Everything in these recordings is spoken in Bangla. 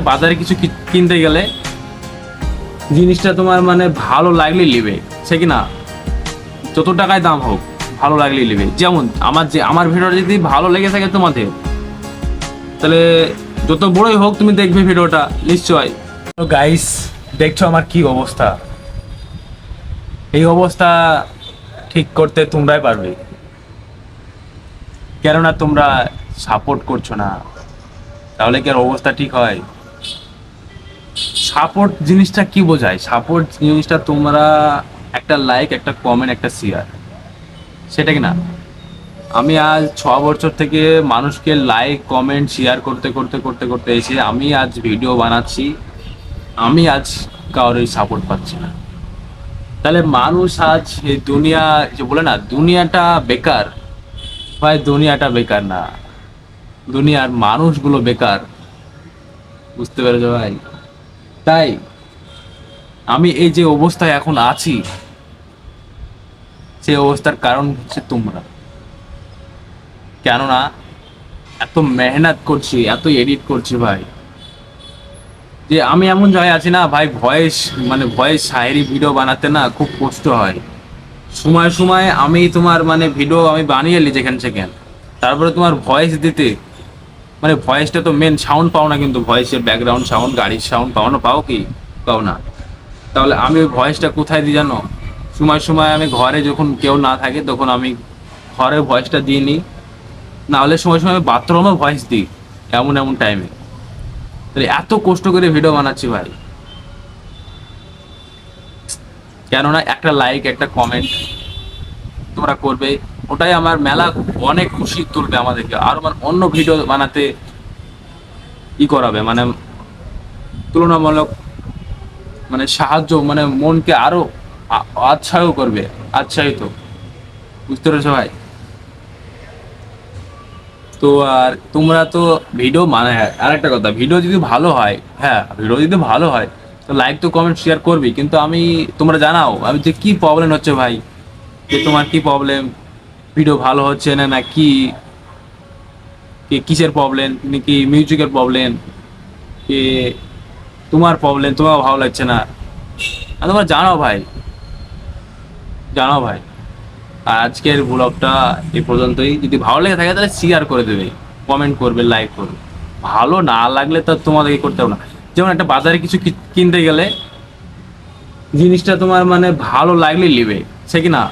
বাজারে কিছু কিনতে গেলে জিনিসটা তোমার মানে ভালো লাগলে নিবে, সে কি না? যত টাকায় দাম হোক ভালো লাগলে নিবে। যেমন আমার ভিডিওটা যদি ভালো লেগে থাকে তোমাদের, তাহলে যত বড়ই হোক তুমি দেখবে ভিডিওটা নিশ্চয়। তো গাইস, দেখছো আমার কি অবস্থা। এই অবস্থা ঠিক করতে তোমরাই পারবে, কেননা তোমরা সাপোর্ট করছো না। তাহলে কি আর অবস্থা ঠিক হয়? সাপোর্ট জিনিসটা কি বোঝায়? সাপোর্ট জিনিসটা তোমরা একটা লাইক, একটা কমেন্ট, একটা শেয়ার, সেটা কি না? আমি আজ 6 বছর থেকে মানুষকে লাইক কমেন্ট শেয়ার করতে করতে করতে করতে এসে আমি আজ ভিডিও বানাচ্ছি, আমি আজ কারোর সাপোর্ট পাচ্ছি না। তাহলে মানুষ আজ এই দুনিয়া, যে বলে না দুনিয়াটা বেকার, ভাই দুনিয়াটা বেকার না, দুনিয়ার মানুষগুলো বেকার। বুঝতে পেরেছো ভাই? তাই আমি এই যে অবস্থায় এখন আছি, সেই অবস্থার কারণ হচ্ছে তোমরা। কেননা এত মেহনত করছি, এত এডিট করছি ভাই, যে আমি এমন জায়গায় আছি না ভাই, ভয়েস শায়েরি ভিডিও বানাতে না খুব কষ্ট হয়। সময় সময় আমি তোমার মানে ভিডিও আমি বানিয়ে নি যেখান সেখান, তারপরে তোমার ভয়েস দিতে মানে ভয়েসটা তো মেন সাউন্ড পাও না, কিন্তু ভয়েসের ব্যাকগ্রাউন্ড সাউন্ড, গাড়ির সাউন্ড পাও না? পাও কি? পাও না। তাহলে আমি ওই ভয়েসটা কোথায় দিই জানো? সময় সময় আমি ঘরে যখন কেউ না থাকে তখন আমি ঘরে ভয়েসটা দিয়ে নিই, না হলে সময় সময় বাথরুমে ভয়েস দিই, এমন এমন টাইমে। তাহলে এত কষ্ট করে ভিডিও বানাচ্ছি ভাই, কেননা একটা লাইক একটা কমেন্ট তোমরা করবে, ওটাই আমার মেলা অনেক খুশি তুলবে আমাদেরকে, আরো মানে অন্য ভিডিও বানাতে করাবে, মানে তুলনামূলক মানে সাহায্য, মানে মনকে আরো আচ্ছাও করবে, আচ্ছায়িত। বুঝতে পেরেছো ভাই? তো আর তোমরা তো ভিডিও মানে, আর একটা কথা, ভিডিও যদি ভালো হয়, হ্যাঁ ভিডিও যদি ভালো হয় তো লাইক তো কমেন্ট শেয়ার করবি, কিন্তু আমি তোমরা জানাও আমি যে কি প্রবলেম হচ্ছে ভাই, যে তোমার কি প্রবলেম, ভিডিও ভালো হচ্ছে না, না কি কিসের প্রবলেম, কি মিউজিকের প্রবলেম, কি তোমার প্রবলেম, তোমার ভালো লাগছে না, আর তোমরা জানাও ভাই, জানাও ভাই। আর আজকের ব্লগটা এই পর্যন্তই। যদি ভালো লেগে থাকে তাহলে শেয়ার করে দেবে, কমেন্ট করবে, লাইক করবে। ভালো না লাগলে তো তোমাদেরকে করতে হবে না। যেমন একটা বাজারে কিছু কিনতে গেলে জিনিসটা তোমার মানে ভালো লাগলে নিবে, সে কি না?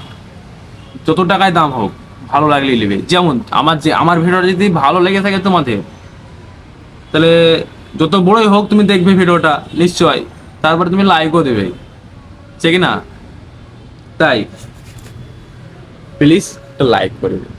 যত টাকায় দাম হোক ভালো লাগলে নিবে। যেমন আমার ভিডিওটা যদি ভালো লেগে থাকে তোমাদের, তাহলে যত বড়ই হোক তুমি দেখবে ভিডিওটা নিশ্চয়, তারপরে তুমি লাইকও দেবে, সে কি না? তাই প্লিজ একটা লাইক করে দেবে।